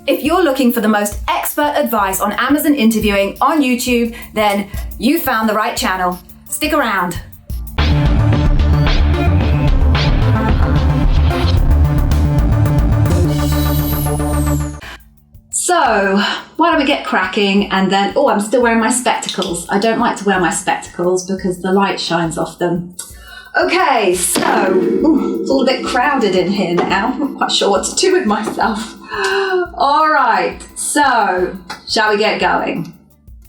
If you're looking for the most expert advice on Amazon interviewing on YouTube, then you found the right channel. Stick around. So, why don't we get cracking and then, I'm still wearing my spectacles. I don't like to wear my spectacles because the light shines off them. Okay, so, it's all a bit crowded in here now. I'm not quite sure what to do with myself. All right, so, shall we get going?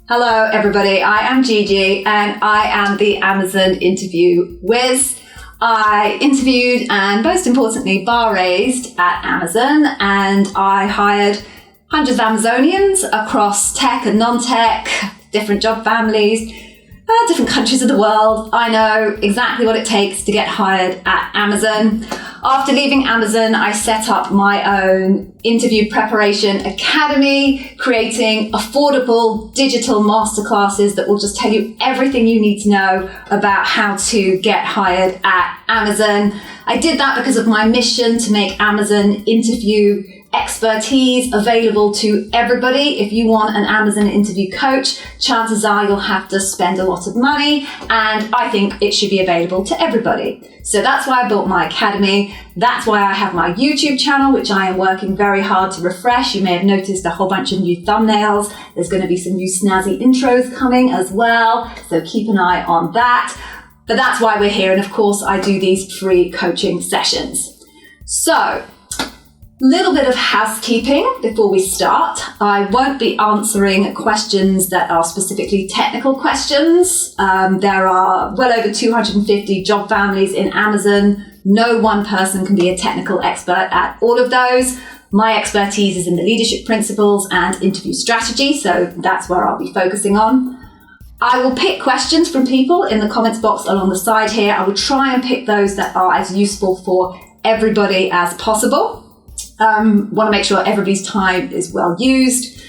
Hello, everybody. I am Gigi, and I am the Amazon interview whiz. I interviewed and, most importantly, bar raised at Amazon, and I hired hundreds of Amazonians across tech and non-tech, different job families, different countries of the world. I know exactly what it takes to get hired at Amazon. After leaving Amazon, I set up my own interview preparation academy, creating affordable digital masterclasses that will just tell you everything you need to know about how to get hired at Amazon. I did that because of my mission to make Amazon interview expertise available to everybody. If you want an Amazon interview coach, chances are you'll have to spend a lot of money, and I think it should be available to everybody. So that's why I built my academy. That's why I have my YouTube channel, which I am working very hard to refresh. You may have noticed a whole bunch of new thumbnails. There's going to be some new snazzy intros coming as well, so keep an eye on that. But that's why we're here, and of course I do these free coaching sessions. So, little bit of housekeeping before we start. I won't be answering questions that are specifically technical questions. There are well over 250 job families in Amazon. No one person can be a technical expert at all of those. My expertise is in the leadership principles and interview strategy, so that's where I'll be focusing on. I will pick questions from people in the comments box along the side here. I will try and pick those that are as useful for everybody as possible. Want to make sure everybody's time is well used.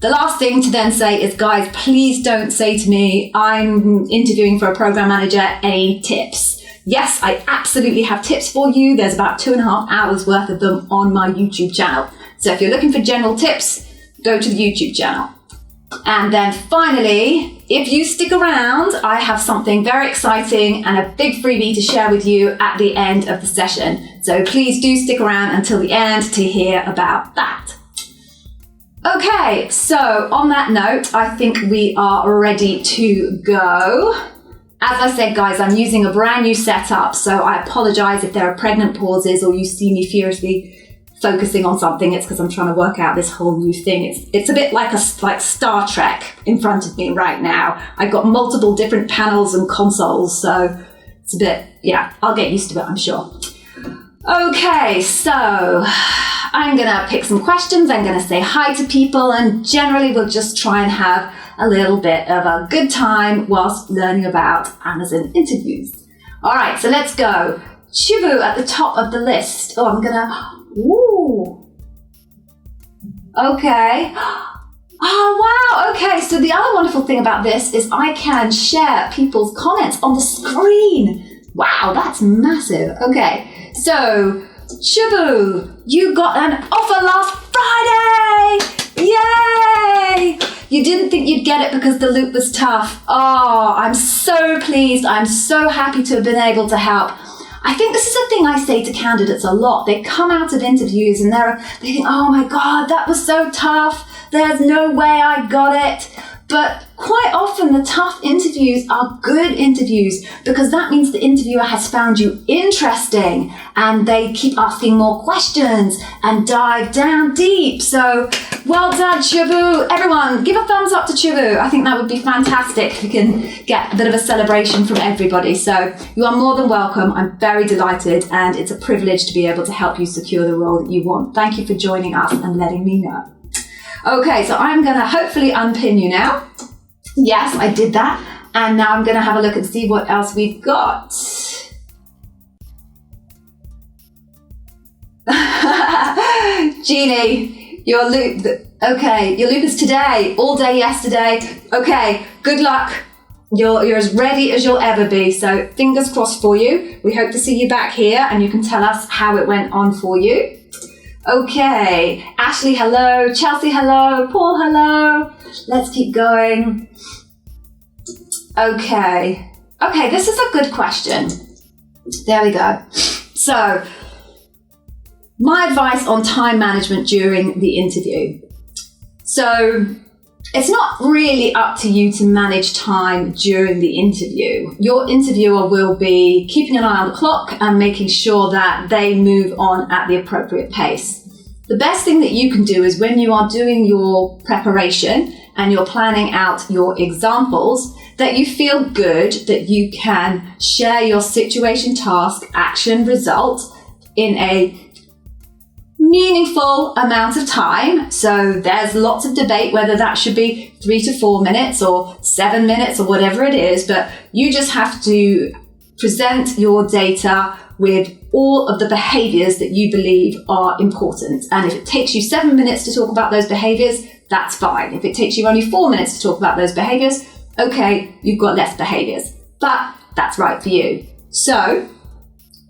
The last thing to then say is, guys, please don't say to me, I'm interviewing for a program manager, any tips? Yes, I absolutely have tips for you. There's about 2.5 hours worth of them on my YouTube channel. So if you're looking for general tips, go to the YouTube channel. And then finally, if you stick around, I have something very exciting and a big freebie to share with you at the end of the session. So please do stick around until the end to hear about that. Okay, so on that note, I think we are ready to go. As I said, guys, I'm using a brand new setup, so I apologize if there are pregnant pauses or you see me furiously focusing on something. It's because I'm trying to work out this whole new thing. It's a bit like Star Trek in front of me right now. I've got multiple different panels and consoles, so it's a bit, I'll get used to it, I'm sure. Okay, so I'm gonna pick some questions, I'm gonna say hi to people, and generally we'll just try and have a little bit of a good time whilst learning about Amazon interviews. All right, so let's go. Chibu at the top of the list. Ooh. Okay. Oh, wow. Okay. So the other wonderful thing about this is I can share people's comments on the screen. Wow, that's massive. Okay. So, Chibu, you got an offer last Friday. Yay! You didn't think you'd get it because the loop was tough. Oh, I'm so pleased. I'm so happy to have been able to help. I think this is a thing I say to candidates a lot. They come out of interviews and they think, oh my God, that was so tough. There's no way I got it. But quite often the tough interviews are good interviews because that means the interviewer has found you interesting and they keep asking more questions and dive down deep. So well done, Chibu. Everyone, give a thumbs up to Chibu. I think that would be fantastic if we can get a bit of a celebration from everybody. So you are more than welcome. I'm very delighted and it's a privilege to be able to help you secure the role that you want. Thank you for joining us and letting me know. Okay, so I'm going to hopefully unpin you now. Yes, I did that. And now I'm going to have a look and see what else we've got. Jeannie, your loop is today, all day yesterday. Okay, good luck. You're as ready as you'll ever be. So fingers crossed for you. We hope to see you back here and you can tell us how it went on for you. Okay, Ashley, hello. Chelsea, hello. Paul, hello. Let's keep going. Okay, this is a good question. There we go. So, my advice on time management during the interview. So, it's not really up to you to manage time during the interview. Your interviewer will be keeping an eye on the clock and making sure that they move on at the appropriate pace. The best thing that you can do is when you are doing your preparation and you're planning out your examples, that you feel good that you can share your situation, task, action, result in a meaningful amount of time. So there's lots of debate whether that should be 3 to 4 minutes or 7 minutes or whatever it is, but you just have to present your data with all of the behaviors that you believe are important. And if it takes you 7 minutes to talk about those behaviors, that's fine. If it takes you only 4 minutes to talk about those behaviors, okay, you've got less behaviors, but that's right for you. So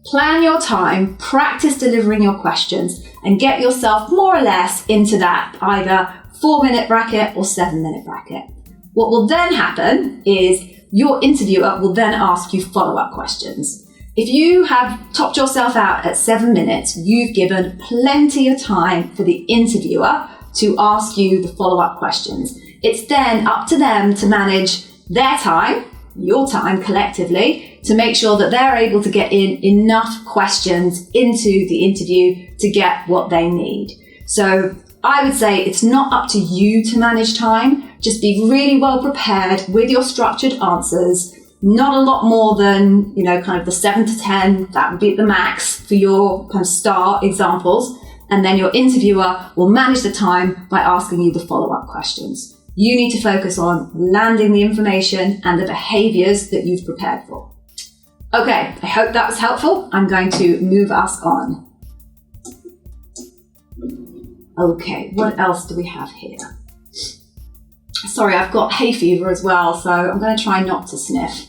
plan your time, practice delivering your questions, and get yourself more or less into that either 4-minute bracket or 7-minute bracket. What will then happen is your interviewer will then ask you follow-up questions. If you have topped yourself out at 7 minutes, you've given plenty of time for the interviewer to ask you the follow-up questions. It's then up to them to manage their time, your time collectively, to make sure that they're able to get in enough questions into the interview to get what they need. So I would say it's not up to you to manage time. Just be really well prepared with your structured answers. Not a lot more than, kind of the 7 to 10, that would be at the max for your kind of star examples. And then your interviewer will manage the time by asking you the follow-up questions. You need to focus on landing the information and the behaviors that you've prepared for. Okay, I hope that was helpful. I'm going to move us on. Okay, what else do we have here? Sorry, I've got hay fever as well, so I'm going to try not to sniff.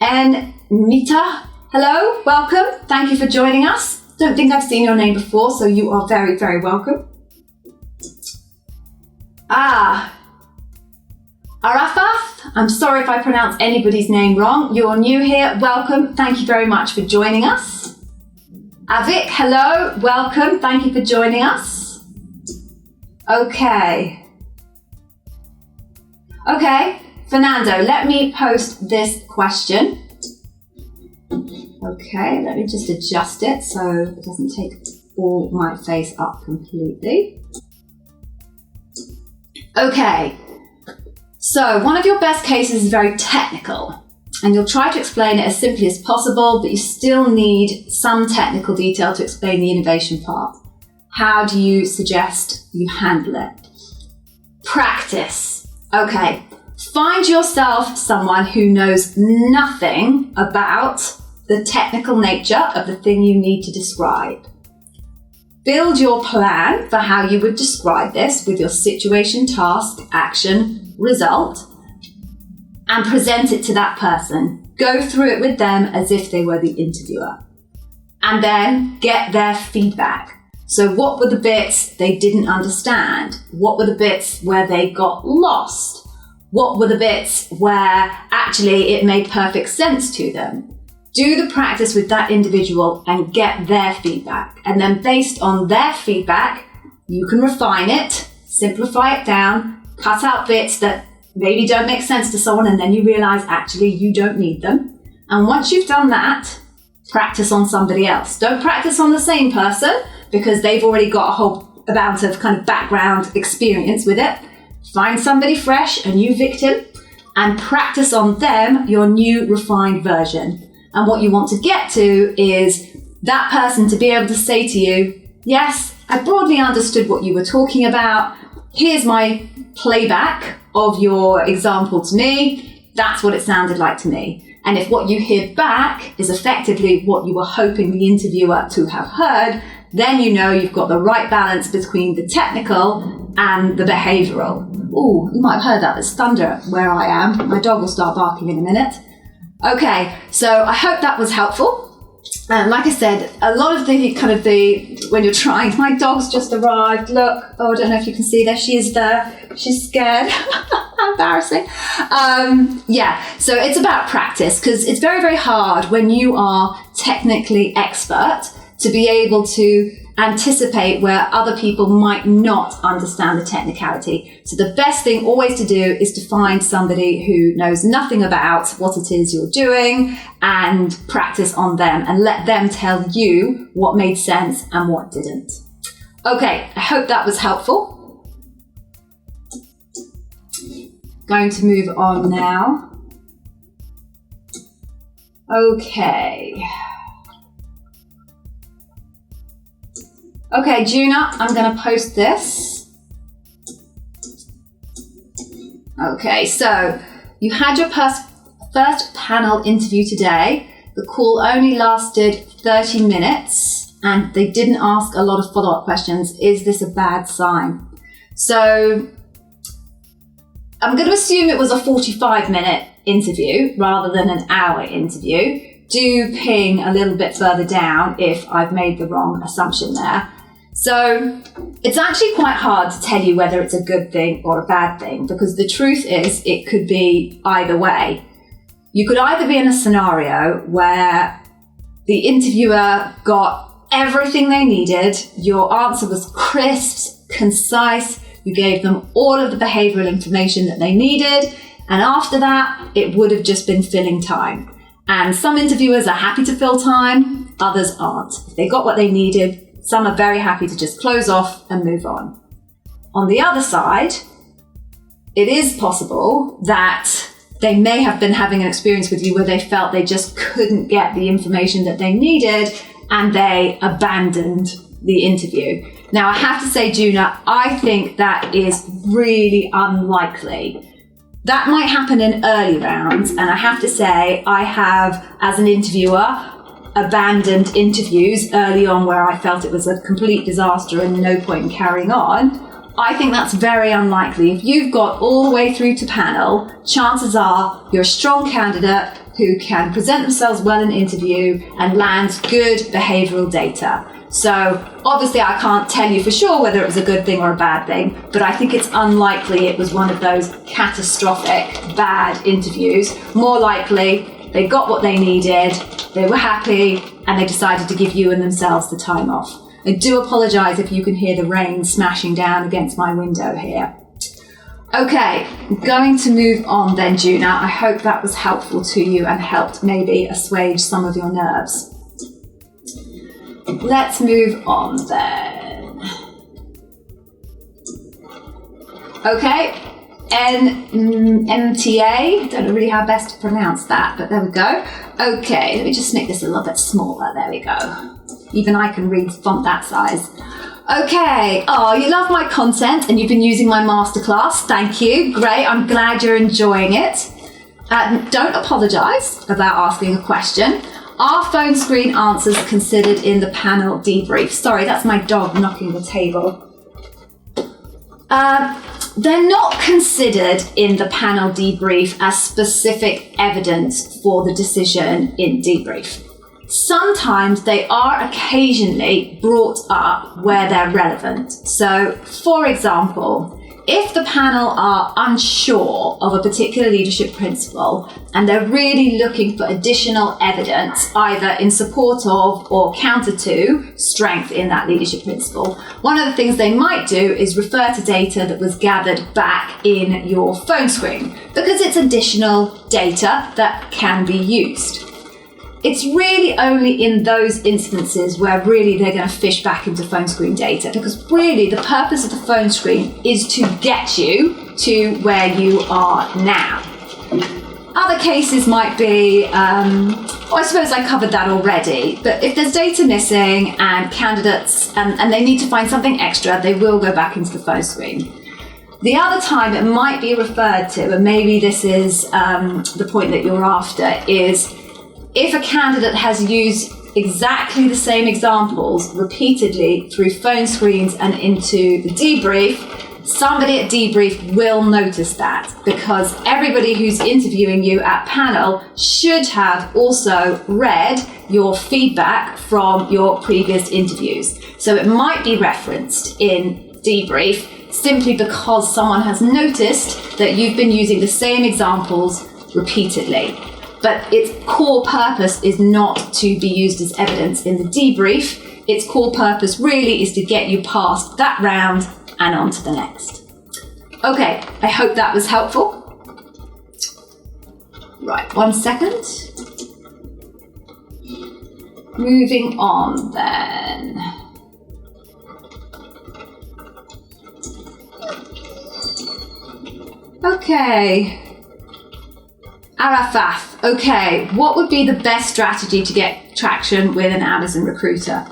And Mita, hello, welcome. Thank you for joining us. Don't think I've seen your name before, so you are very, very welcome. Arafat, I'm sorry if I pronounce anybody's name wrong. You're new here, welcome. Thank you very much for joining us. Avik, hello, welcome. Thank you for joining us. Okay, Fernando, let me post this question. Okay, let me just adjust it so it doesn't take all my face up completely. Okay, so one of your best cases is very technical, and you'll try to explain it as simply as possible, but you still need some technical detail to explain the innovation part. How do you suggest you handle it? Practice. Okay, find yourself someone who knows nothing about the technical nature of the thing you need to describe. Build your plan for how you would describe this with your situation, task, action, result, and present it to that person. Go through it with them as if they were the interviewer. And then get their feedback. So what were the bits they didn't understand? What were the bits where they got lost? What were the bits where actually it made perfect sense to them? Do the practice with that individual and get their feedback. And then based on their feedback, you can refine it, simplify it down, cut out bits that maybe don't make sense to someone, and then you realize actually you don't need them. And once you've done that, practice on somebody else. Don't practice on the same person because they've already got a whole amount of kind of background experience with it. Find somebody fresh, a new victim, and practice on them your new refined version. And what you want to get to is that person to be able to say to you, yes, I broadly understood what you were talking about. Here's my playback of your example to me. That's what it sounded like to me. And if what you hear back is effectively what you were hoping the interviewer to have heard, then you know you've got the right balance between the technical and the behavioural. Ooh, you might have heard that. There's thunder where I am. My dog will start barking in a minute. Okay, so I hope that was helpful. And like I said, a lot of when you're trying, my dog's just arrived. Look, I don't know if you can see there. She is there. She's scared. How embarrassing. So it's about practice, because it's very, very hard when you are technically expert to be able to anticipate where other people might not understand the technicality. So the best thing always to do is to find somebody who knows nothing about what it is you're doing and practice on them and let them tell you what made sense and what didn't. Okay, I hope that was helpful. Going to move on now. Okay, Juna, I'm going to post this. Okay, so you had your first panel interview today. The call only lasted 30 minutes and they didn't ask a lot of follow-up questions. Is this a bad sign? So I'm going to assume it was a 45-minute interview rather than an hour interview. Do ping a little bit further down if I've made the wrong assumption there. So it's actually quite hard to tell you whether it's a good thing or a bad thing, because the truth is it could be either way. You could either be in a scenario where the interviewer got everything they needed, your answer was crisp, concise, you gave them all of the behavioural information that they needed, and after that it would have just been filling time. And some interviewers are happy to fill time, others aren't. If they got what they needed, some are very happy to just close off and move on. On the other side, it is possible that they may have been having an experience with you where they felt they just couldn't get the information that they needed and they abandoned the interview. Now, I have to say, Juna, I think that is really unlikely. That might happen in early rounds, and I have to say, I have, as an interviewer, abandoned interviews early on where I felt it was a complete disaster and no point in carrying on. I think that's very unlikely. If you've got all the way through to panel, chances are you're a strong candidate who can present themselves well in interview and land good behavioural data. So obviously I can't tell you for sure whether it was a good thing or a bad thing, but I think it's unlikely it was one of those catastrophic bad interviews. More likely they got what they needed, they were happy, and they decided to give you and themselves the time off. I do apologise if you can hear the rain smashing down against my window here. Okay, I'm going to move on then, Juna. I hope that was helpful to you and helped maybe assuage some of your nerves. Let's move on then. Okay. MTA, don't know really how best to pronounce that, but there we go. Okay, let me just make this a little bit smaller. There we go. Even I can read font that size. Okay, you love my content and you've been using my masterclass. Thank you. Great, I'm glad you're enjoying it. Don't apologise about asking a question. Are phone screen answers considered in the panel debrief? Sorry, that's my dog knocking the table. They're not considered in the panel debrief as specific evidence for the decision in debrief. Sometimes they are occasionally brought up where they're relevant. So, for example, if the panel are unsure of a particular leadership principle and they're really looking for additional evidence, either in support of or counter to strength in that leadership principle, one of the things they might do is refer to data that was gathered back in your phone screen, because it's additional data that can be used. It's really only in those instances where really they're going to fish back into phone screen data, because really the purpose of the phone screen is to get you to where you are now. Other cases might be, I suppose I covered that already, but if there's data missing and candidates, and they need to find something extra, they will go back into the phone screen. The other time it might be referred to, and maybe this is the point that you're after, is if a candidate has used exactly the same examples repeatedly through phone screens and into the debrief, somebody at debrief will notice that, because everybody who's interviewing you at panel should have also read your feedback from your previous interviews. So it might be referenced in debrief simply because someone has noticed that you've been using the same examples repeatedly. But its core purpose is not to be used as evidence in the debrief. Its core purpose really is to get you past that round and on to the next. Okay, I hope that was helpful. Right, 1 second. Moving on then. Okay. Arafat, okay, what would be the best strategy to get traction with an Amazon recruiter?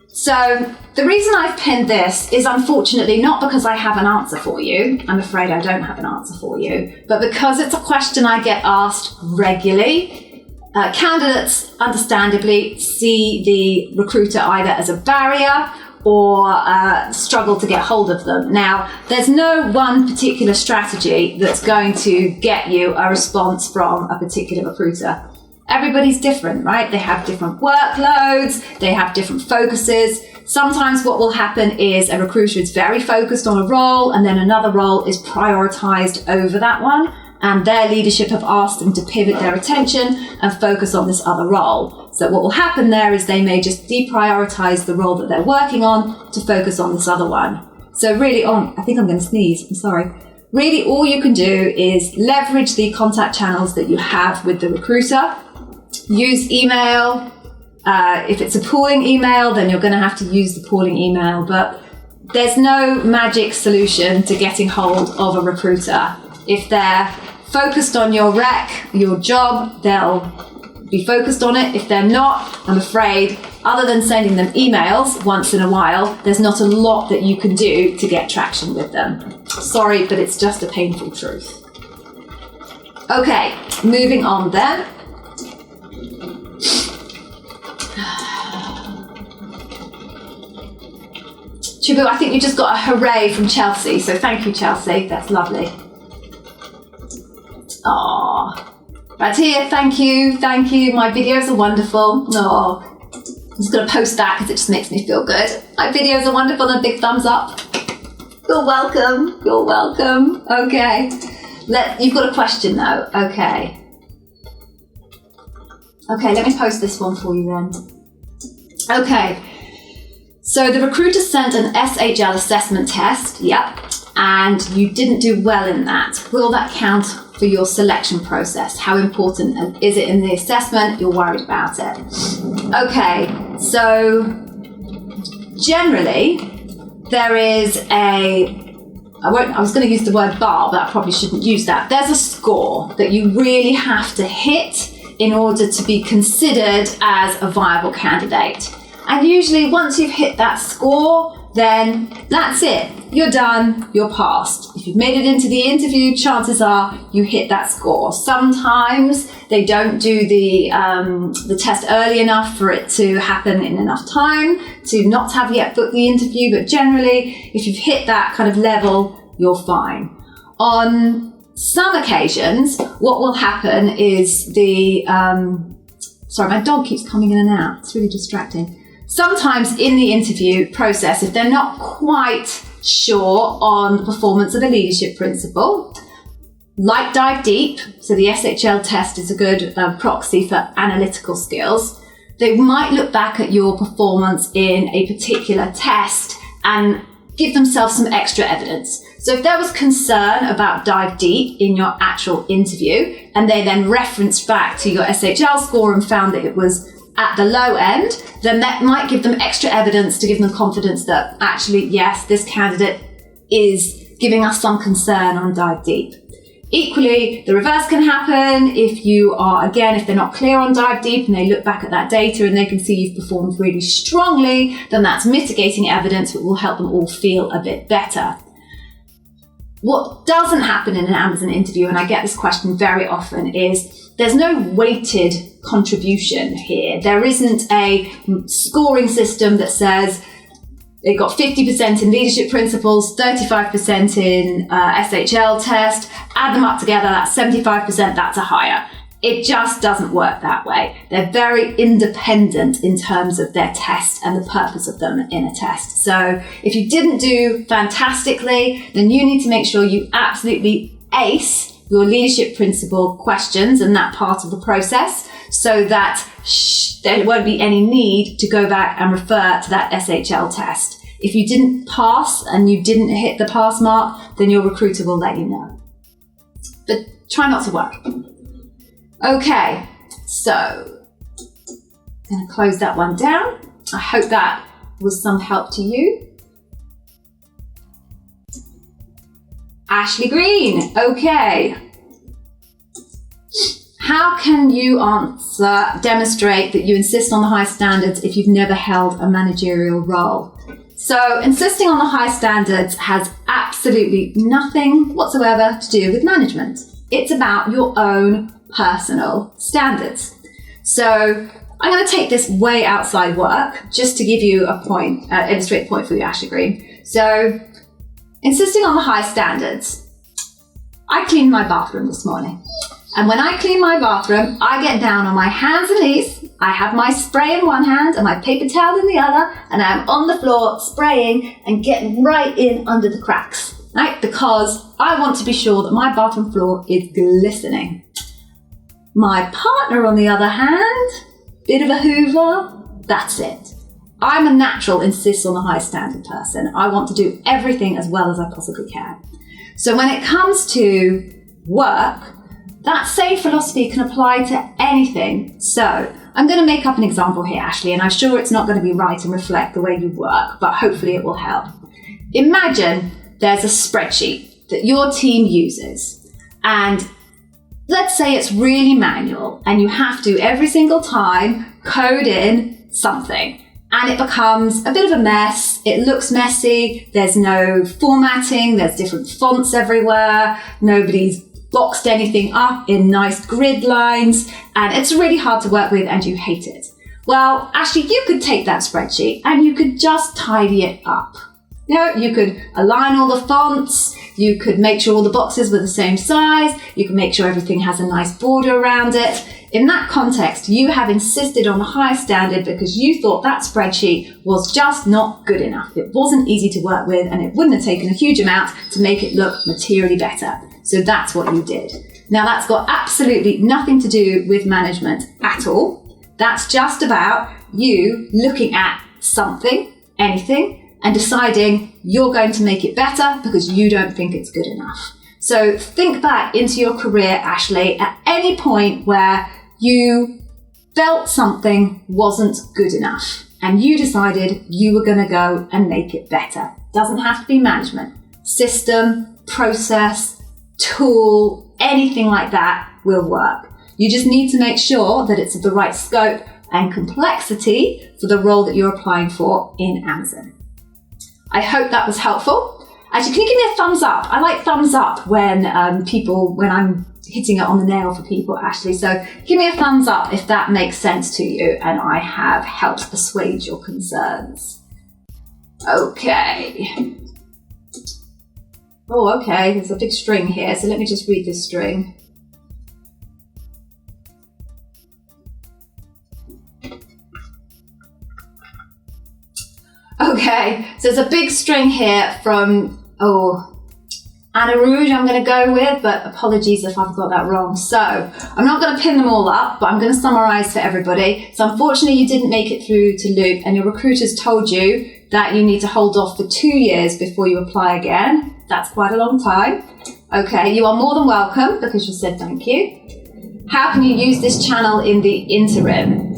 So the reason I've pinned this is unfortunately not because I have an answer for you. I'm afraid I don't have an answer for you, but because it's a question I get asked regularly. Candidates understandably see the recruiter either as a barrier or struggle to get hold of them. Now, there's no one particular strategy that's going to get you a response from a particular recruiter. Everybody's different, right? They have different workloads, they have different focuses. Sometimes what will happen is a recruiter is very focused on a role and then another role is prioritized over that one, and their leadership have asked them to pivot their attention and focus on this other role. So what will happen there is they may just deprioritize the role that they're working on to focus on this other one. So really, I think I'm going to sneeze, I'm sorry. Really all you can do is leverage the contact channels that you have with the recruiter. Use email. If it's a pooling email, then you're going to have to use the pooling email, but there's no magic solution to getting hold of a recruiter. If they're focused on your rec, your job, they'll be focused on it. If they're not, I'm afraid, other than sending them emails once in a while, there's not a lot that you can do to get traction with them. Sorry, but it's just a painful truth. Okay, moving on then. Chibu, I think you just got a hooray from Chelsea, so thank you, Chelsea. That's lovely. Aww. Right here, thank you. My videos are wonderful. Aww. I'm just going to post that because it just makes me feel good. My videos are wonderful and a big thumbs up. You're welcome. Okay. You've got a question though. Okay, let me post this one for you then. Okay. So the recruiter sent an SHL assessment test, yep, and you didn't do well in that. Will that count for your selection process? How important is it in the assessment? You're worried about it. Okay, so generally there is I was going to use the word bar, but I probably shouldn't use that. There's a score that you really have to hit in order to be considered as a viable candidate. And usually once you've hit that score, then that's it. You're done, you're passed. If you've made it into the interview, chances are you hit that score. Sometimes they don't do the test early enough for it to happen in enough time to not have yet booked the interview, but generally, if you've hit that kind of level, you're fine. On some occasions, what will happen is sorry, my dog keeps coming in and out. It's really distracting. Sometimes in the interview process, if they're not quite sure on the performance of a leadership principle, like dive deep, so the SHL test is a good proxy for analytical skills, they might look back at your performance in a particular test and give themselves some extra evidence. So if there was concern about dive deep in your actual interview, and they then referenced back to your SHL score and found that it was at the low end, then that might give them extra evidence to give them confidence that actually, yes, this candidate is giving us some concern on dive deep. Equally, the reverse can happen if if they're not clear on dive deep and they look back at that data and they can see you've performed really strongly, then that's mitigating evidence that will help them all feel a bit better. What doesn't happen in an Amazon interview, and I get this question very often, is there's no weighted contribution here. There isn't a scoring system that says It got 50% in leadership principles, 35% in SHL test. Add them up together, that's 75%, that's a higher. It just doesn't work that way. They're very independent in terms of their test and the purpose of them in a test. So if you didn't do fantastically, then you need to make sure you absolutely ace your leadership principle questions and that part of the process, so that there won't be any need to go back and refer to that SHL test. If you didn't pass and you didn't hit the pass mark, then your recruiter will let you know. But try not to worry. Okay, so I'm going to close that one down. I hope that was some help to you. Ashley Green, okay. How can you demonstrate that you insist on the high standards if you've never held a managerial role? So insisting on the high standards has absolutely nothing whatsoever to do with management. It's about your own personal standards. So I'm going to take this way outside work just to give you a point, illustrate the point for you, Ashley Green. So insisting on the high standards. I cleaned my bathroom this morning. And when I clean my bathroom, I get down on my hands and knees. I have my spray in one hand and my paper towel in the other, and I'm on the floor spraying and getting right in under the cracks, right? Because I want to be sure that my bathroom floor is glistening. My partner, on the other hand, bit of a hoover, that's it. I'm a natural insist on the high standard person. I want to do everything as well as I possibly can. So when it comes to work, that same philosophy can apply to anything. So I'm going to make up an example here, Ashley, and I'm sure it's not going to be right and reflect the way you work, but hopefully it will help. Imagine there's a spreadsheet that your team uses, and let's say it's really manual, and you have to every single time code in something, and it becomes a bit of a mess. It looks messy. There's no formatting. There's different fonts everywhere. Nobody's boxed anything up in nice grid lines, and it's really hard to work with and you hate it. Well, actually, you could take that spreadsheet and you could just tidy it up. You know, you could align all the fonts, you could make sure all the boxes were the same size, you can make sure everything has a nice border around it. In that context, you have insisted on the high standard because you thought that spreadsheet was just not good enough. It wasn't easy to work with, and it wouldn't have taken a huge amount to make it look materially better. So that's what you did. Now, that's got absolutely nothing to do with management at all. That's just about you looking at something, anything, and deciding you're going to make it better because you don't think it's good enough. So think back into your career, Ashley, at any point where you felt something wasn't good enough and you decided you were going to go and make it better. Doesn't have to be management. System, process, tool, anything like that will work. You just need to make sure that it's of the right scope and complexity for the role that you're applying for in Amazon. I hope that was helpful. Actually, can you give me a thumbs up? I like thumbs up when I'm hitting it on the nail for people, Ashley. So give me a thumbs up if that makes sense to you and I have helped assuage your concerns. Okay. Oh, okay, there's a big string here, so let me just read this string. Okay, so there's a big string here from, Anna Rouge I'm going to go with, but apologies if I've got that wrong. So I'm not going to pin them all up, but I'm going to summarize for everybody. So unfortunately you didn't make it through to Loop, and your recruiters told you that you need to hold off for 2 years before you apply again. That's quite a long time. Okay, you are more than welcome because you said thank you. How can you use this channel in the interim?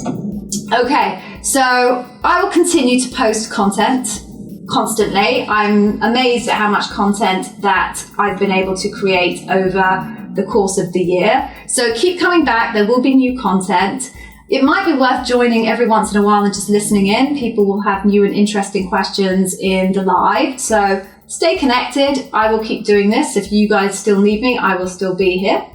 Okay, so I will continue to post content constantly. I'm amazed at how much content that I've been able to create over the course of the year. So keep coming back. There will be new content. It might be worth joining every once in a while and just listening in. People will have new and interesting questions in the live. So stay connected. I will keep doing this. If you guys still need me, I will still be here.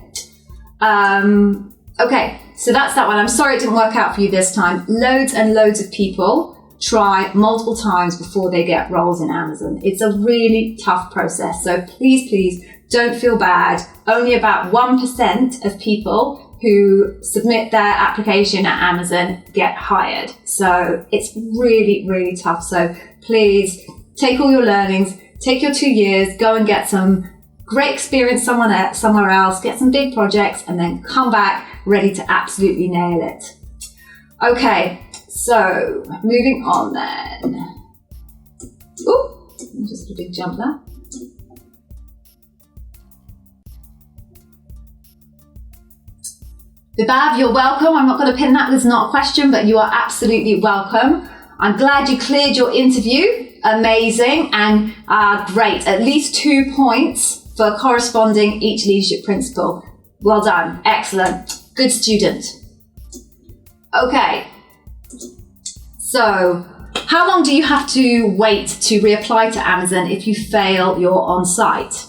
Okay, so that's that one. I'm sorry it didn't work out for you this time. Loads and loads of people try multiple times before they get roles in Amazon. It's a really tough process. So please don't feel bad. Only about 1% of people who submit their application at Amazon get hired. So it's really tough. So please take all your learnings, take your 2 years, go and get some great experience somewhere else, get some big projects, and then come back ready to absolutely nail it. Okay, so moving on then. Ooh, just a big jump there. Vibhav, you're welcome. I'm not going to pin that. There's not a question, but you are absolutely welcome. I'm glad you cleared your interview. Amazing and great. At least 2 points for corresponding each leadership principle. Well done. Excellent. Good student. Okay. So, how long do you have to wait to reapply to Amazon if you fail your on-site?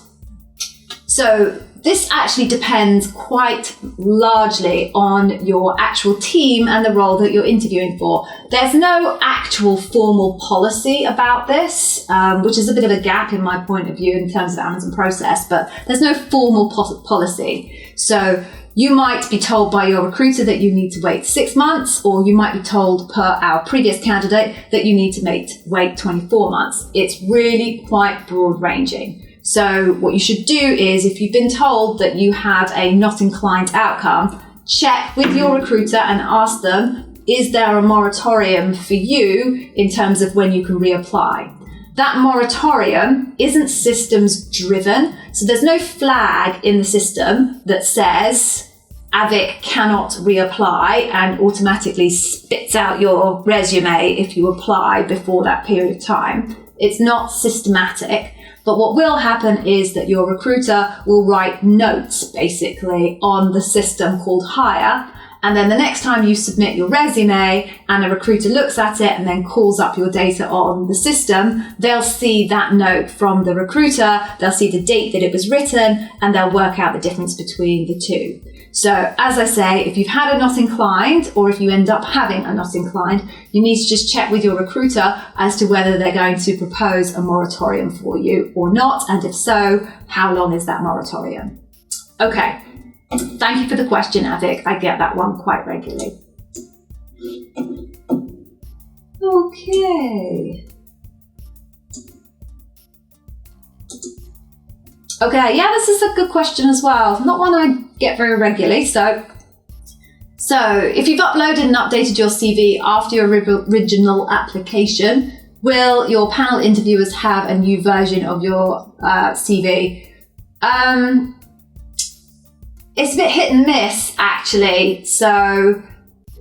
So, this actually depends quite largely on your actual team and the role that you're interviewing for. There's no actual formal policy about this, which is a bit of a gap in my point of view in terms of Amazon process, but there's no formal policy. So you might be told by your recruiter that you need to wait 6 months, or you might be told per our previous candidate that you need to wait 24 months. It's really quite broad ranging. So what you should do is, if you've been told that you have a not inclined outcome, check with your recruiter and ask them, is there a moratorium for you in terms of when you can reapply? That moratorium isn't systems driven, so there's no flag in the system that says Avik cannot reapply and automatically spits out your resume if you apply before that period of time. It's not systematic. But what will happen is that your recruiter will write notes basically on the system called Hire. And then the next time you submit your resume and a recruiter looks at it and then calls up your data on the system, they'll see that note from the recruiter, they'll see the date that it was written, and they'll work out the difference between the two. So as I say, if you've had a not inclined, or if you end up having a not inclined, you need to just check with your recruiter as to whether they're going to propose a moratorium for you or not, and if so, how long is that moratorium? Okay. Thank you for the question, Avik. I get that one quite regularly. Okay, yeah, this is a good question as well. Not one I get very regularly. So if you've uploaded and updated your CV after your original application, will your panel interviewers have a new version of your CV? It's a bit hit and miss, actually. So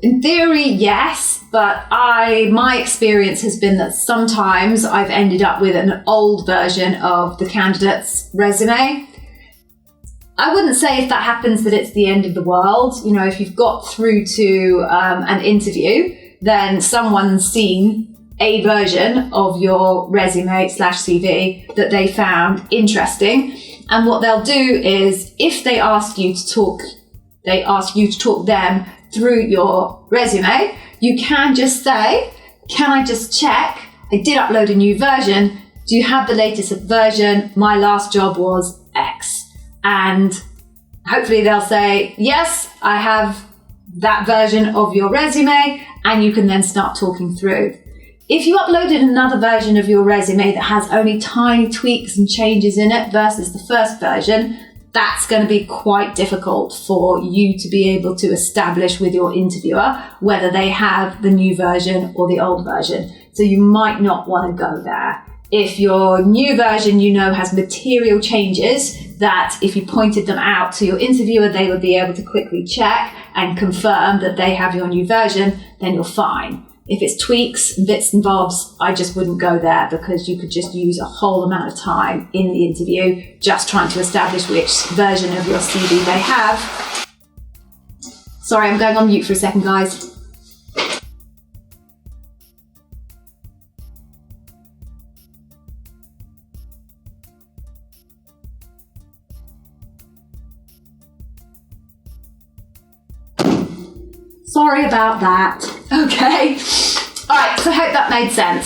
in theory, yes, but my experience has been that sometimes I've ended up with an old version of the candidate's resume. I wouldn't say if that happens that it's the end of the world. You know, if you've got through to an interview, then someone's seen a version of your resume/CV that they found interesting. And what they'll do is, if they ask you to talk them through your resume, you can just say, can I just check? I did upload a new version. Do you have the latest version? My last job was X. And hopefully they'll say, yes, I have that version of your resume, and you can then start talking through. If you uploaded another version of your resume that has only tiny tweaks and changes in it versus the first version, that's going to be quite difficult for you to be able to establish with your interviewer whether they have the new version or the old version. So you might not want to go there. If your new version, has material changes that if you pointed them out to your interviewer, they would be able to quickly check and confirm that they have your new version, then you're fine. If it's tweaks and bits and bobs, I just wouldn't go there, because you could just use a whole amount of time in the interview just trying to establish which version of your CV they have. Sorry, I'm going on mute for a second, guys. Sorry about that. Okay. All right, so I hope that made sense.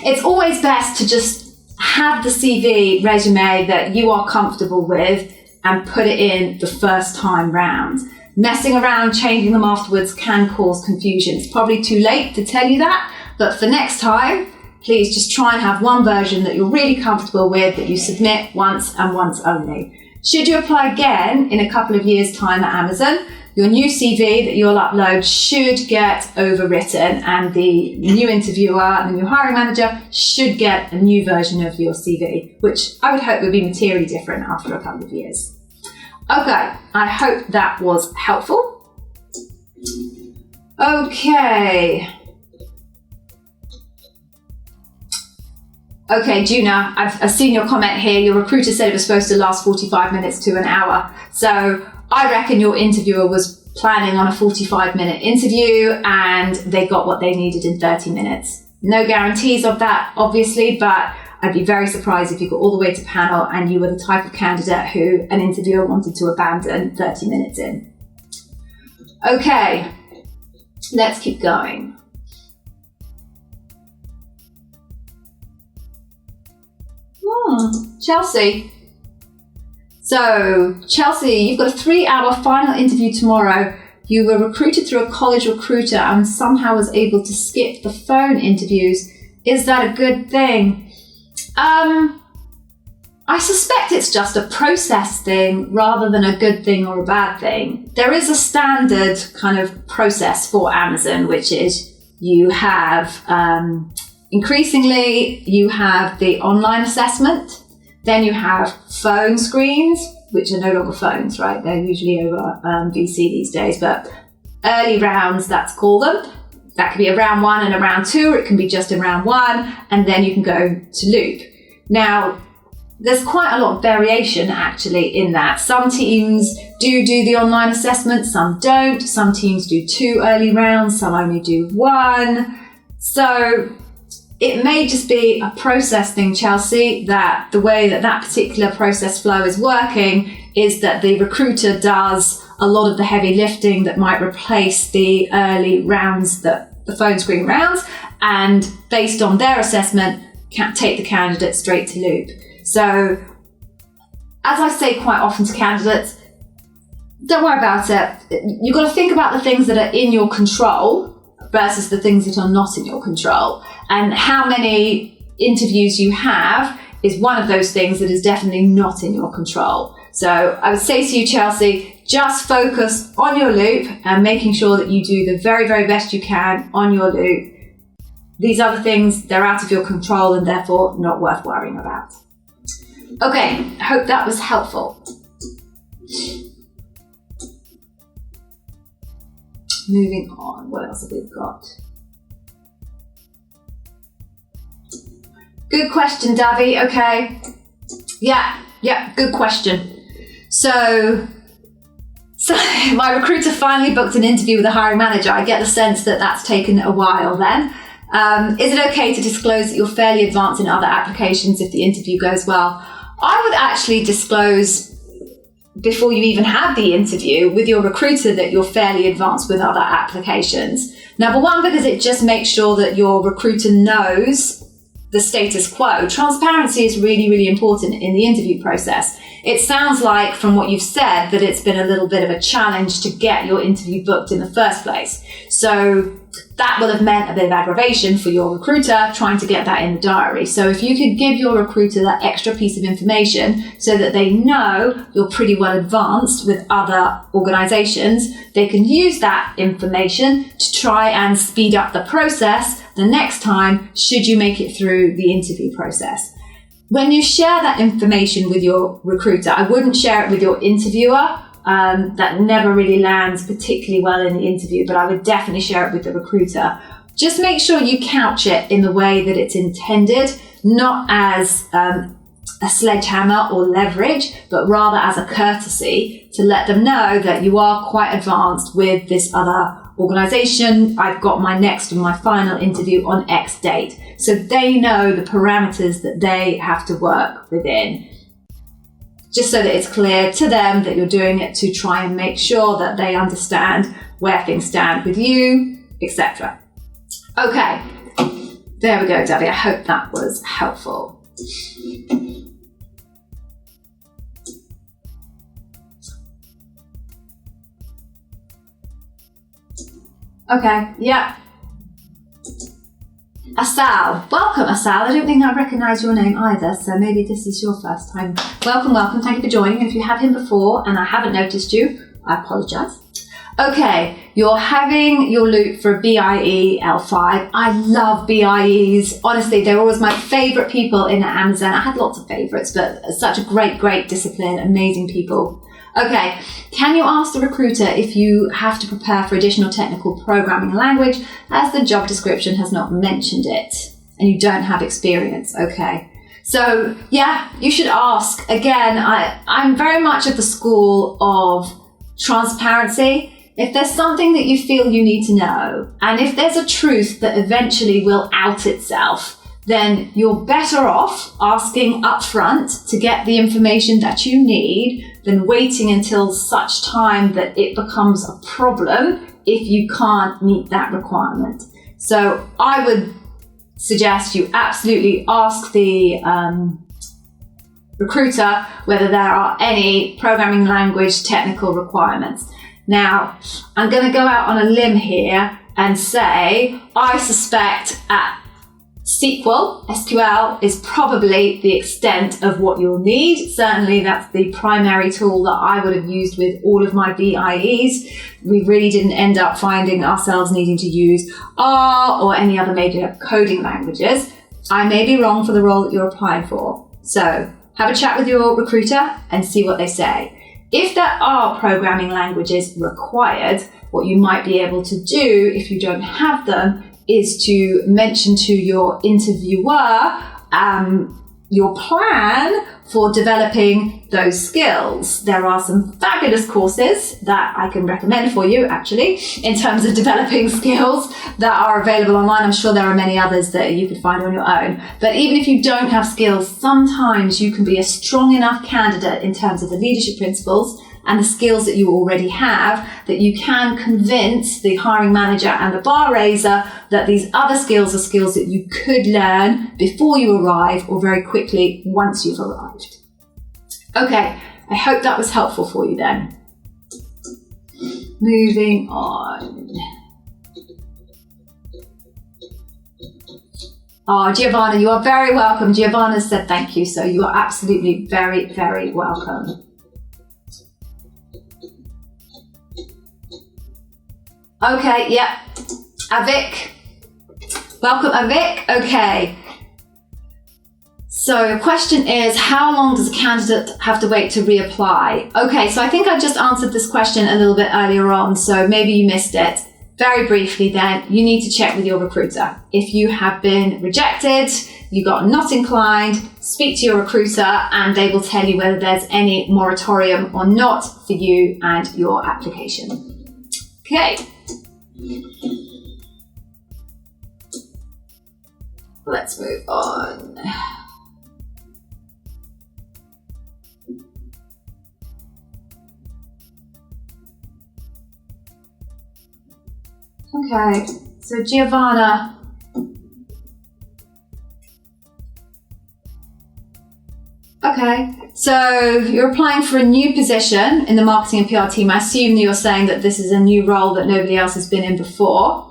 It's always best to just have the CV resume that you are comfortable with and put it in the first time round. Messing around, changing them afterwards can cause confusion. It's probably too late to tell you that, but for next time, please just try and have one version that you're really comfortable with, that you submit once and once only. Should you apply again in a couple of years' time at Amazon, your new CV that you'll upload should get overwritten, and the new interviewer and the new hiring manager should get a new version of your CV, which I would hope would be materially different after a couple of years. Okay, I hope that was helpful. Okay, Juna, I've seen your comment here. Your recruiter said it was supposed to last 45 minutes to an hour. So I reckon your interviewer was planning on a 45-minute interview and they got what they needed in 30 minutes. No guarantees of that, obviously, but I'd be very surprised if you got all the way to panel and you were the type of candidate who an interviewer wanted to abandon 30 minutes in. Okay, let's keep going. Chelsea. So, Chelsea, you've got a 3-hour final interview tomorrow. You were recruited through a college recruiter and somehow was able to skip the phone interviews. Is that a good thing? I suspect it's just a process thing rather than a good thing or a bad thing. There is a standard kind of process for Amazon, which is you have, increasingly, you have the online assessment, then you have phone screens, which are no longer phones, right? They're usually over VC these days, but early rounds, that's called them. That could be a round 1 and a round 2, or it can be just a round 1, and then you can go to loop. Now, there's quite a lot of variation actually in that. Some teams do the online assessment, some don't. Some teams do 2 early rounds, some only do 1. So it may just be a process thing, Chelsea, that the way that particular process flow is working is that the recruiter does a lot of the heavy lifting that might replace the early rounds, the phone screen rounds, and based on their assessment, can take the candidate straight to loop. So, as I say quite often to candidates, don't worry about it. You've got to think about the things that are in your control versus the things that are not in your control. And how many interviews you have is one of those things that is definitely not in your control. So I would say to you, Chelsea, just focus on your loop and making sure that you do the very, very best you can on your loop. These other things, they're out of your control and therefore not worth worrying about. Okay, I hope that was helpful. Moving on, what else have we got? Good question, Davi. Okay. Yeah, good question. So my recruiter finally booked an interview with a hiring manager. I get the sense that that's taken a while then. Is it okay to disclose that you're fairly advanced in other applications if the interview goes well? I would actually disclose before you even have the interview with your recruiter that you're fairly advanced with other applications. Number one, because it just makes sure that your recruiter knows the status quo. Transparency is really, really important in the interview process. It sounds like from what you've said that it's been a little bit of a challenge to get your interview booked in the first place. So that will have meant a bit of aggravation for your recruiter trying to get that in the diary. So if you could give your recruiter that extra piece of information so that they know you're pretty well advanced with other organizations, they can use that information to try and speed up the process the next time should you make it through the interview process. When you share that information with your recruiter, I wouldn't share it with your interviewer. That never really lands particularly well in the interview, but I would definitely share it with the recruiter. Just make sure you couch it in the way that it's intended, not as a sledgehammer or leverage, but rather as a courtesy to let them know that you are quite advanced with this other organization. I've got my next and my final interview on X date. So they know the parameters that they have to work within. Just so that it's clear to them that you're doing it to try and make sure that they understand where things stand with you, etc. Okay, There we go, Debbie. I hope that was helpful. Okay, yeah. Asal. Welcome, Asal. I don't think I recognise your name either, so maybe this is your first time. Welcome, welcome. Thank you for joining. If you have him before and I haven't noticed you, I apologise. Okay, you're having your loop for a BIE L5. I love BIEs. Honestly, they're always my favourite people in Amazon. I had lots of favourites, but such a great discipline, amazing people. Okay, can you ask the recruiter if you have to prepare for additional technical programming language as the job description has not mentioned it and you don't have experience? Okay, so yeah, you should ask. Again, I'm very much of the school of transparency. If there's something that you feel you need to know, and if there's a truth that eventually will out itself, then you're better off asking upfront to get the information that you need than waiting until such time that it becomes a problem if you can't meet that requirement. So I would suggest you absolutely ask the recruiter whether there are any programming language technical requirements. Now, I'm going to go out on a limb here and say I suspect SQL is probably the extent of what you'll need. Certainly that's the primary tool that I would have used with all of my BIEs. We really didn't end up finding ourselves needing to use R or any other major coding languages. I may be wrong for the role that you're applying for. So have a chat with your recruiter and see what they say. If there are programming languages required, what you might be able to do if you don't have them is to mention to your interviewer your plan for developing those skills. There are some fabulous courses that I can recommend for you, actually, in terms of developing skills that are available online. I'm sure there are many others that you could find on your own. But even if you don't have skills, sometimes you can be a strong enough candidate in terms of the leadership principles and the skills that you already have, that you can convince the hiring manager and the bar raiser that these other skills are skills that you could learn before you arrive or very quickly once you've arrived. Okay, I hope that was helpful for you then. Moving on. Oh, Giovanna, you are very welcome. Giovanna said thank you, so you are absolutely very welcome. Okay, yeah. Avik. Welcome, Avik. Okay. So the question is, how long does a candidate have to wait to reapply? Okay, so I think I just answered this question a little bit earlier on, so maybe you missed it. Very briefly then, you need to check with your recruiter. If you have been rejected, you got not inclined, speak to your recruiter and they will tell you whether there's any moratorium or not for you and your application. Okay. Let's move on. Okay, so Giovanna. Okay, so you're applying for a new position in the marketing and PR team. I assume you're saying that this is a new role that nobody else has been in before.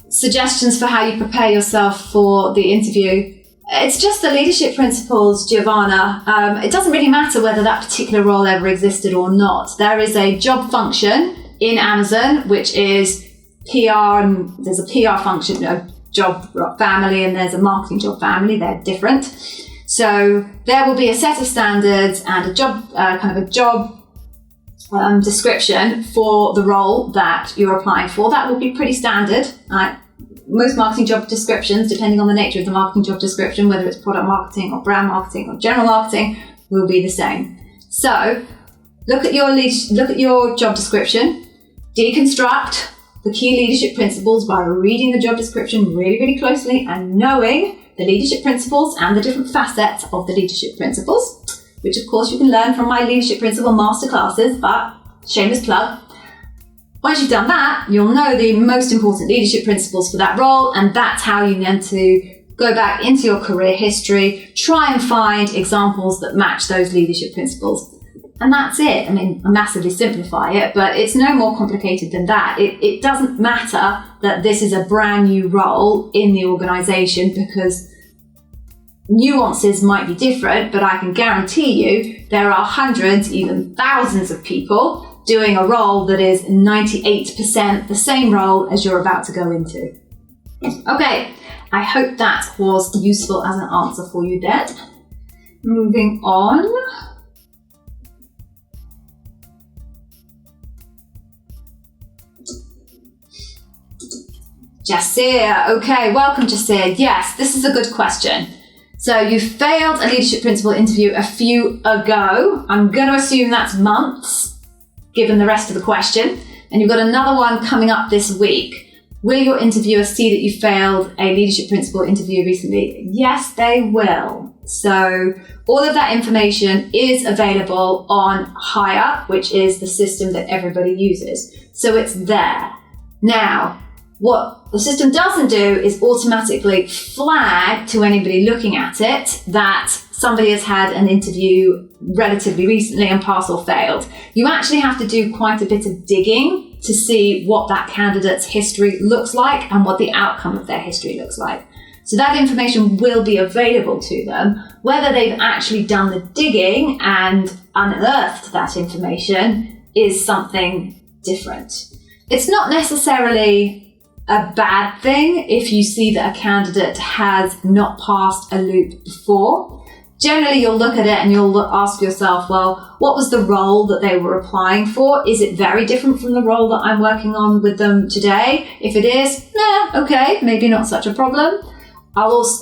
Suggestions for how you prepare yourself for the interview. It's just the leadership principles, Giovanna. It doesn't really matter whether that particular role ever existed or not. There is a job function in Amazon, which is PR, and there's a PR function, a job family, and there's a marketing job family. They're different. So there will be a set of standards and a job, description for the role that you're applying for. That will be pretty standard. Most marketing job descriptions, depending on the nature of the marketing job description, whether it's product marketing or brand marketing or general marketing, will be the same. So look at your job description, deconstruct the key leadership principles by reading the job description really closely and knowing the leadership principles and the different facets of the leadership principles, which of course you can learn from my leadership principle masterclasses, but shameless plug. Once you've done that, you'll know the most important leadership principles for that role, and that's how you need to go back into your career history, try and find examples that match those leadership principles. And that's it. I mean, I massively simplify it, but it's no more complicated than that. It doesn't matter that this is a brand new role in the organization, because nuances might be different, but I can guarantee you there are hundreds, even thousands of people doing a role that is 98% the same role as you're about to go into. Okay, I hope that was useful as an answer for you, Dad. Moving on. Jasir, okay, welcome Jasir. Yes, this is a good question. So you failed a leadership principle interview a few ago. I'm going to assume that's months, given the rest of the question. And you've got another one coming up this week. Will your interviewer see that you failed a leadership principle interview recently? Yes, they will. So all of that information is available on Hire, which is the system that everybody uses. So it's there. Now, what the system doesn't do is automatically flag to anybody looking at it that somebody has had an interview relatively recently and passed or failed. You actually have to do quite a bit of digging to see what that candidate's history looks like and what the outcome of their history looks like. So that information will be available to them. Whether they've actually done the digging and unearthed that information is something different. It's not necessarily a bad thing if you see that a candidate has not passed a loop before. Generally, you'll look at it and you'll ask yourself, well, what was the role that they were applying for? Is it very different from the role that I'm working on with them today? If it is, okay, maybe not such a problem.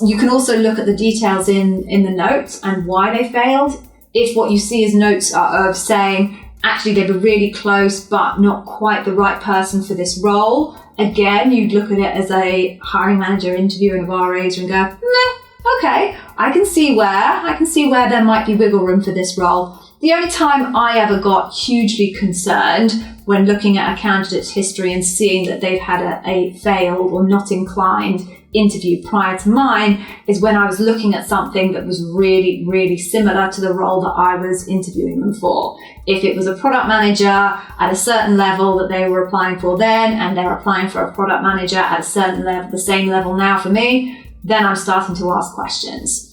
You can also look at the details in the notes and why they failed. If what you see is notes of saying, actually, they were really close, but not quite the right person for this role. Again, you'd look at it as a hiring manager interviewing a bar raiser and go, okay, I can see where there might be wiggle room for this role. The only time I ever got hugely concerned when looking at a candidate's history and seeing that they've had a failed or not inclined interview prior to mine is when I was looking at something that was really, really similar to the role that I was interviewing them for. If it was a product manager at a certain level that they were applying for then, and they're applying for a product manager at a certain level, the same level now for me, then I'm starting to ask questions.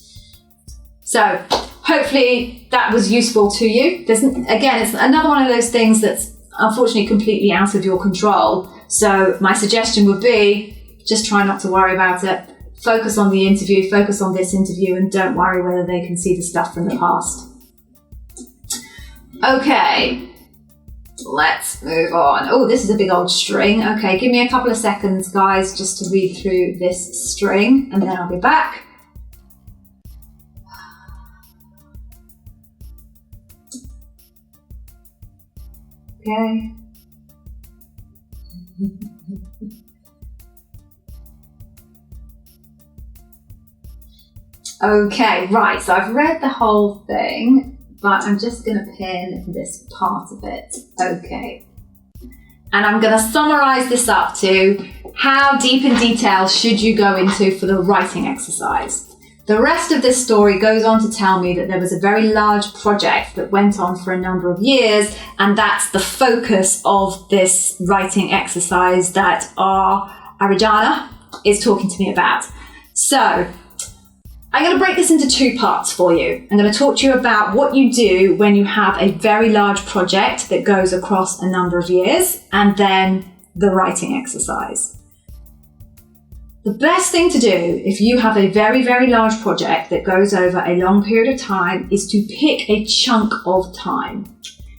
So hopefully that was useful to you. Again, it's another one of those things that's unfortunately completely out of your control. So my suggestion would be just try not to worry about it. Focus on the interview, focus on this interview, and don't worry whether they can see the stuff from the past. Okay, let's move on. Oh, this is a big old string. Okay, give me a couple of seconds, guys, just to read through this string, and then I'll be back. Okay. Okay, right, so I've read the whole thing, but I'm just going to pin this part of it. Okay. And I'm going to summarize this up to how deep in detail should you go into for the writing exercise. The rest of this story goes on to tell me that there was a very large project that went on for a number of years, and that's the focus of this writing exercise that Arijana is talking to me about. So I'm going to break this into two parts for you. I'm going to talk to you about what you do when you have a very large project that goes across a number of years, and then the writing exercise. The best thing to do if you have a very, very large project that goes over a long period of time is to pick a chunk of time.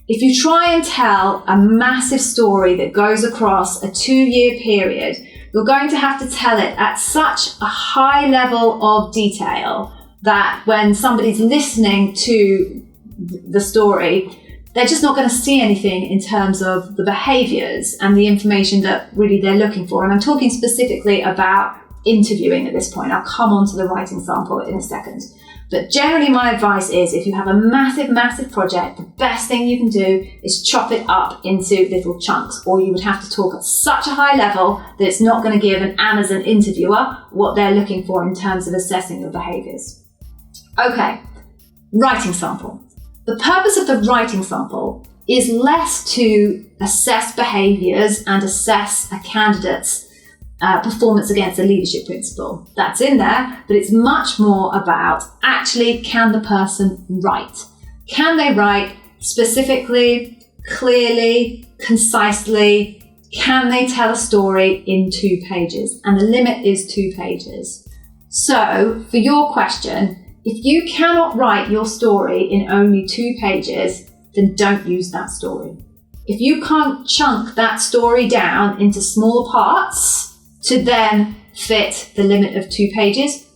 If you try and tell a massive story that goes across a 2-year period, you're going to have to tell it at such a high level of detail that when somebody's listening to the story, they're just not going to see anything in terms of the behaviors and the information that really they're looking for. And I'm talking specifically about interviewing at this point. I'll come on to the writing sample in a second. But generally my advice is if you have a massive project, the best thing you can do is chop it up into little chunks, or you would have to talk at such a high level that it's not going to give an Amazon interviewer what they're looking for in terms of assessing your behaviors. Okay, writing sample. The purpose of the writing sample is less to assess behaviors and assess a candidate's performance against a leadership principle. That's in there, but it's much more about actually, can the person write? Can they write specifically, clearly, concisely? Can they tell a story in 2 pages? And the limit is 2 pages. So for your question, if you cannot write your story in only 2 pages, then don't use that story. If you can't chunk that story down into smaller parts to then fit the limit of 2 pages,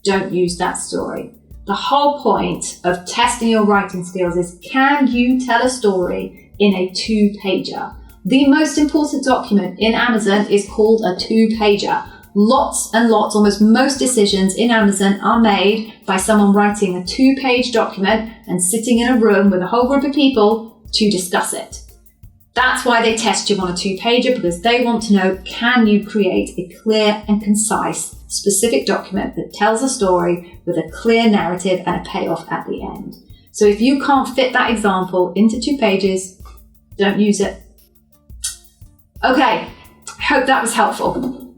don't use that story. The whole point of testing your writing skills is, can you tell a story in a 2-pager? The most important document in Amazon is called a 2-pager. Lots and lots, almost most decisions in Amazon are made by someone writing a 2-page document and sitting in a room with a whole group of people to discuss it. That's why they test you on a 2-pager, because they want to know, can you create a clear and concise, specific document that tells a story with a clear narrative and a payoff at the end. So if you can't fit that example into 2 pages, don't use it. Okay, I hope that was helpful.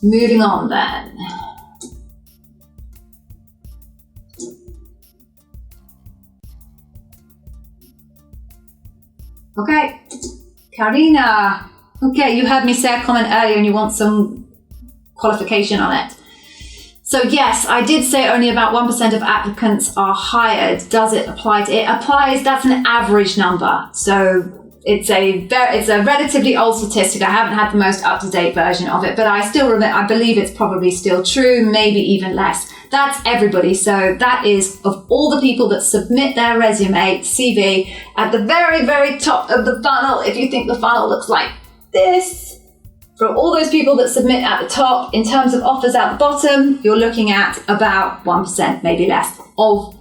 Moving on then. Okay, Karina. Okay, you heard me say a comment earlier and you want some qualification on it. So yes, I did say only about 1% of applicants are hired. Does it apply to it? Applies, that's an average number. So it's a relatively old statistic. I haven't had the most up-to-date version of it, but I believe it's probably still true, maybe even less. That's everybody. So that is of all the people that submit their resume, CV, at the very, very top of the funnel. If you think the funnel looks like this, from all those people that submit at the top, in terms of offers at the bottom, you're looking at about 1%, maybe less, of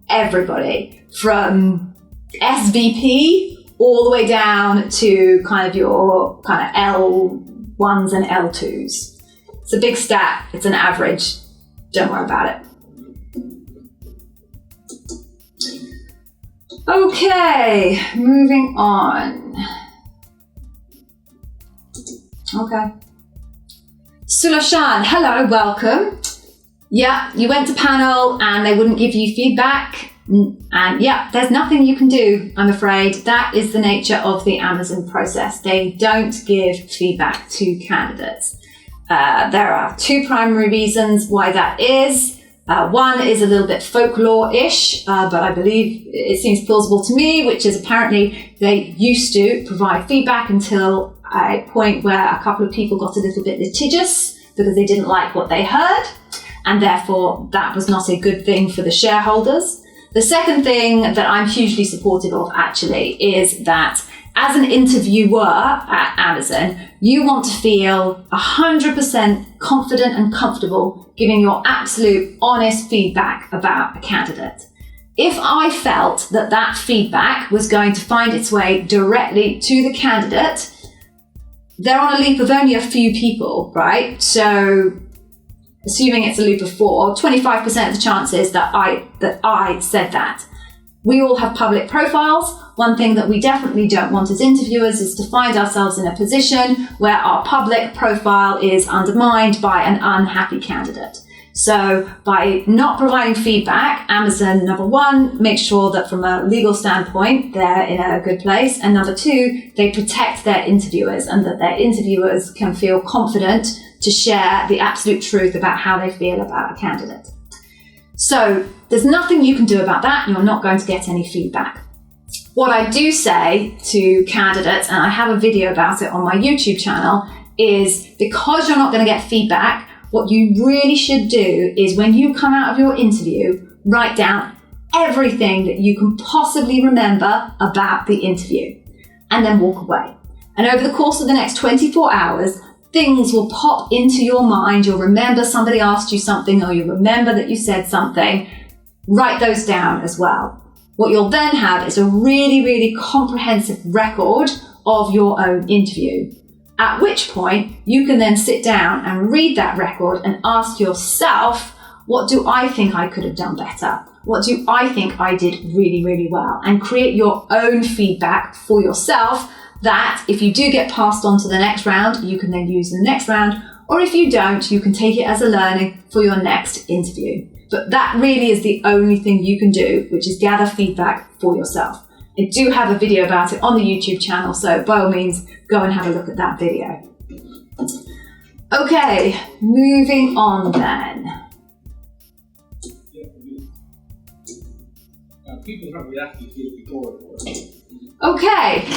everybody, from SVP all the way down to kind of your kind of L1s and L2s. It's a big stat. It's an average. Don't worry about it. Okay, moving on. Okay. Sulashan, hello, welcome. Yeah, you went to panel and they wouldn't give you feedback. And yeah, there's nothing you can do, I'm afraid. That is the nature of the Amazon process. They don't give feedback to candidates. There are 2 primary reasons why that is. One is a little bit folklore-ish, but I believe it seems plausible to me, which is apparently they used to provide feedback until a point where a couple of people got a little bit litigious because they didn't like what they heard, and therefore that was not a good thing for the shareholders. The second thing that I'm hugely supportive of actually is that as an interviewer at Amazon, you want to feel 100% confident and comfortable giving your absolute honest feedback about a candidate. If I felt that that feedback was going to find its way directly to the candidate, they're on a loop of only a few people, right? So assuming it's a loop of 4, 25% of the chances that I said that. We all have public profiles. One thing that we definitely don't want as interviewers is to find ourselves in a position where our public profile is undermined by an unhappy candidate. So by not providing feedback, Amazon, number 1, makes sure that from a legal standpoint, they're in a good place. And number 2, they protect their interviewers and that their interviewers can feel confident to share the absolute truth about how they feel about a candidate. So there's nothing you can do about that. You're not going to get any feedback. What I do say to candidates, and I have a video about it on my YouTube channel, is because you're not going to get feedback, what you really should do is when you come out of your interview, write down everything that you can possibly remember about the interview and then walk away. And over the course of the next 24 hours, things will pop into your mind. You'll remember somebody asked you something, or you remember that you said something. Write those down as well. What you'll then have is a really, really comprehensive record of your own interview. At which point you can then sit down and read that record and ask yourself, what do I think I could have done better? What do I think I did really, really well? And create your own feedback for yourself that if you do get passed on to the next round, you can then use in the next round. Or if you don't, you can take it as a learning for your next interview. But that really is the only thing you can do, which is gather feedback for yourself. I do have a video about it on the YouTube channel, so by all means, go and have a look at that video. Okay, moving on then. People have reacted to it before. Okay,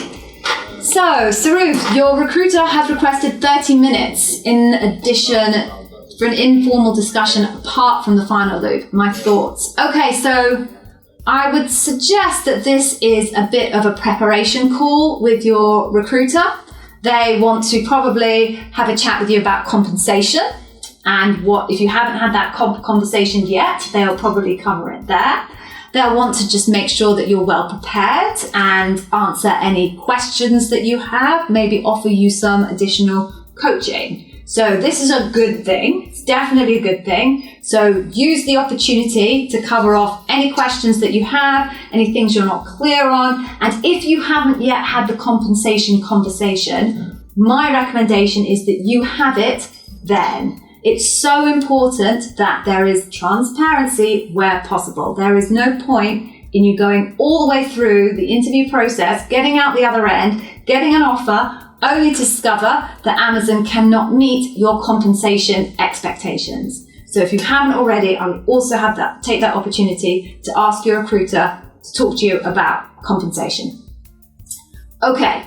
so Saruf, your recruiter has requested 30 minutes in addition for an informal discussion apart from the final loop. My thoughts. Okay, so I would suggest that this is a bit of a preparation call with your recruiter. They want to probably have a chat with you about compensation, and what if you haven't had that conversation yet, they'll probably cover it there. They'll want to just make sure that you're well prepared and answer any questions that you have, maybe offer you some additional coaching. So this is a good thing. It's definitely a good thing. So use the opportunity to cover off any questions that you have, any things you're not clear on. And if you haven't yet had the compensation conversation, my recommendation is that you have it then. It's so important that there is transparency where possible. There is no point in you going all the way through the interview process, getting out the other end, getting an offer, only to discover that Amazon cannot meet your compensation expectations. So if you haven't already, I would also take that opportunity to ask your recruiter to talk to you about compensation. Okay,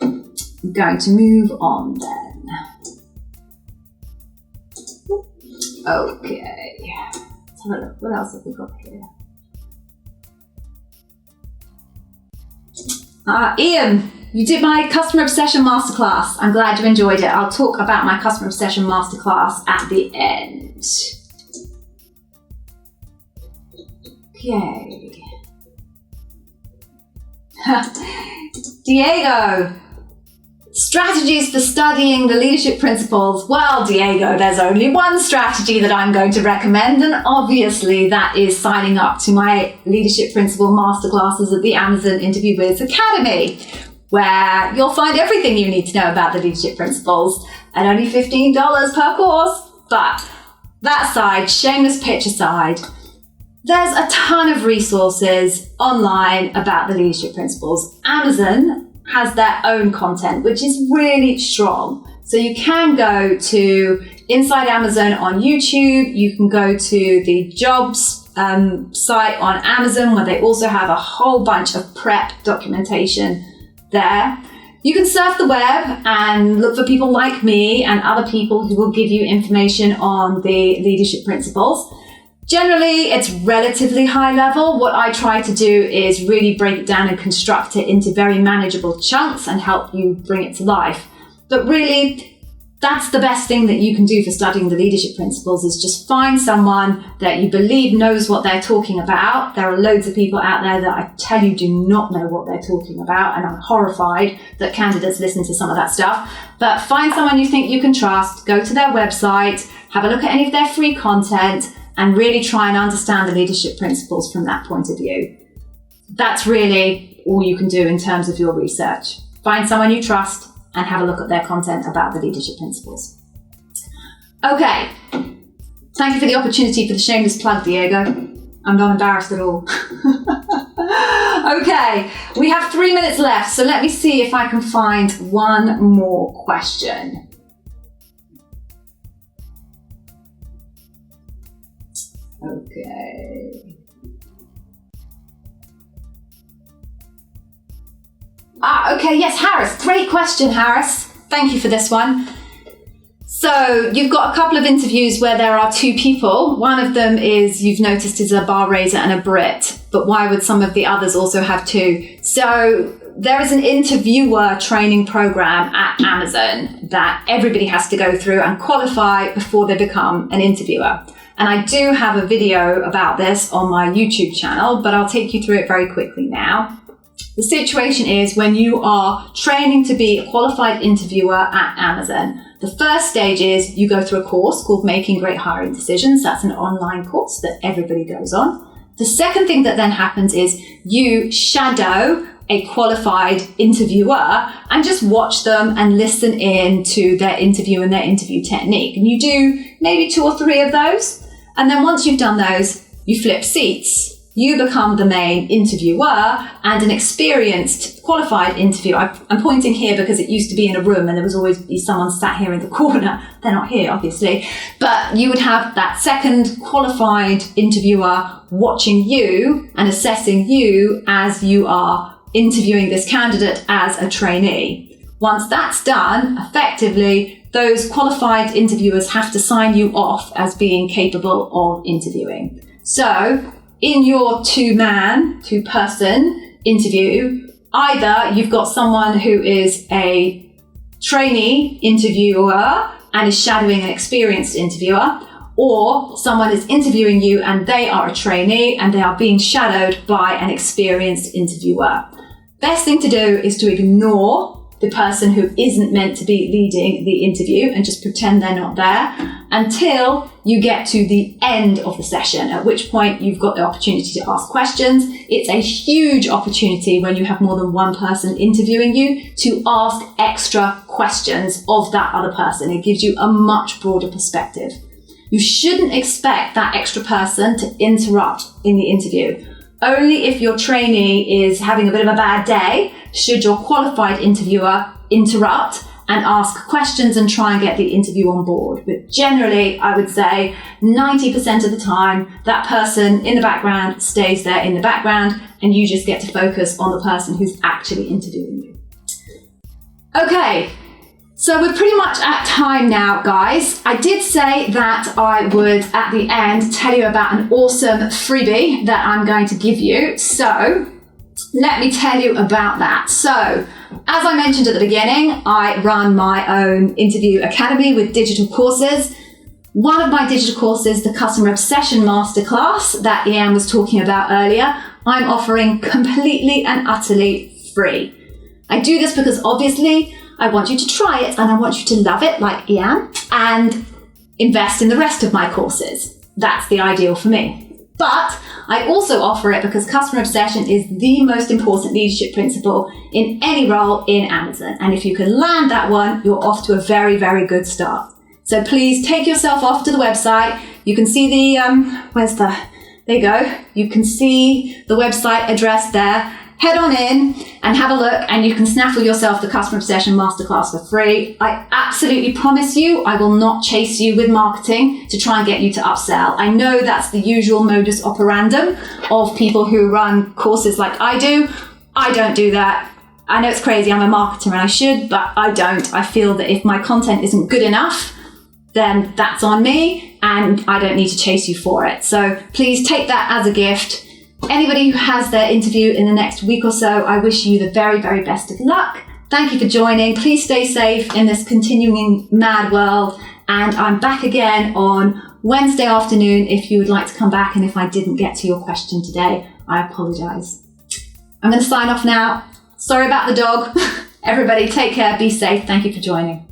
I'm going to move on then. Okay, let's have a look. What else have we got here? Ian, you did my Customer Obsession Masterclass. I'm glad you enjoyed it. I'll talk about my Customer Obsession Masterclass at the end. Okay. Diego, strategies for studying the leadership principles. Well, Diego, there's only one strategy that I'm going to recommend, and obviously that is signing up to my leadership principle masterclasses at the Amazon Interview Biz Academy, where you'll find everything you need to know about the leadership principles at only $15 per course. But that side, shameless pitch aside, there's a ton of resources online about the leadership principles. Amazon has their own content, which is really strong. So you can go to Inside Amazon on YouTube. You can go to the jobs site on Amazon, where they also have a whole bunch of prep documentation there. You can surf the web and look for people like me and other people who will give you information on the leadership principles. Generally, it's relatively high level. What I try to do is really break it down and construct it into very manageable chunks and help you bring it to life. But really, that's the best thing that you can do for studying the leadership principles, is just find someone that you believe knows what they're talking about. There are loads of people out there that I tell you do not know what they're talking about, and I'm horrified that candidates listen to some of that stuff. But find someone you think you can trust, go to their website, have a look at any of their free content, and really try and understand the leadership principles from that point of view. That's really all you can do in terms of your research. Find someone you trust and have a look at their content about the leadership principles. Okay, thank you for the opportunity for the shameless plug, Diego. I'm not embarrassed at all. Okay, we have 3 minutes left, so let me see if I can find one more question. Okay. Okay, yes, Harris. Great question, Harris. Thank you for this one. So you've got a couple of interviews where there are two people. One of them is, you've noticed, is a bar raiser and a Brit, but why would some of the others also have two? So there is an interviewer training program at Amazon that everybody has to go through and qualify before they become an interviewer. And I do have a video about this on my YouTube channel, but I'll take you through it very quickly now. The situation is when you are training to be a qualified interviewer at Amazon, the first stage is you go through a course called Making Great Hiring Decisions. That's an online course that everybody goes on. The second thing that then happens is you shadow a qualified interviewer and just watch them and listen in to their interview and their interview technique. And you do maybe 2 or 3 of those. And then once you've done those, you flip seats. You become the main interviewer, and an experienced qualified interviewer. I'm pointing here because it used to be in a room and there was always be someone sat here in the corner. They're not here, obviously. But you would have that second qualified interviewer watching you and assessing you as you are interviewing this candidate as a trainee. Once that's done, effectively, those qualified interviewers have to sign you off as being capable of interviewing. So, in your two-person interview, either you've got someone who is a trainee interviewer and is shadowing an experienced interviewer, or someone is interviewing you and they are a trainee and they are being shadowed by an experienced interviewer. Best thing to do is to ignore the person who isn't meant to be leading the interview and just pretend they're not there until you get to the end of the session, at which point you've got the opportunity to ask questions. It's a huge opportunity when you have more than one person interviewing you to ask extra questions of that other person. It gives you a much broader perspective. You shouldn't expect that extra person to interrupt in the interview. Only if your trainee is having a bit of a bad day should your qualified interviewer interrupt and ask questions and try and get the interview on board. But generally, I would say 90% of the time, that person in the background stays there in the background and you just get to focus on the person who's actually interviewing you. Okay. So we're pretty much at time now, guys. I did say that I would, at the end, tell you about an awesome freebie that I'm going to give you. So let me tell you about that. So as I mentioned at the beginning, I run my own interview academy with digital courses. One of my digital courses, the Customer Obsession Masterclass that Ian was talking about earlier, I'm offering completely and utterly free. I do this because obviously I want you to try it and I want you to love it like Ian and invest in the rest of my courses. That's the ideal for me. But I also offer it because customer obsession is the most important leadership principle in any role in Amazon. And if you can land that one, you're off to a very, very good start. So please take yourself off to the website. You can see the, there you go. You can see the website address there. Head on in and have a look and you can snaffle yourself the Customer Obsession Masterclass for free. I absolutely promise you, I will not chase you with marketing to try and get you to upsell. I know that's the usual modus operandum of people who run courses like I do. I don't do that. I know it's crazy, I'm a marketer and I should, but I don't. I feel that if my content isn't good enough, then that's on me and I don't need to chase you for it. So please take that as a gift. Anybody who has their interview in the next week or so, I wish you the very, very best of luck. Thank you for joining. Please stay safe in this continuing mad world. And I'm back again on Wednesday afternoon if you would like to come back. And if I didn't get to your question today, I apologize. I'm going to sign off now. Sorry about the dog. Everybody take care. Be safe. Thank you for joining.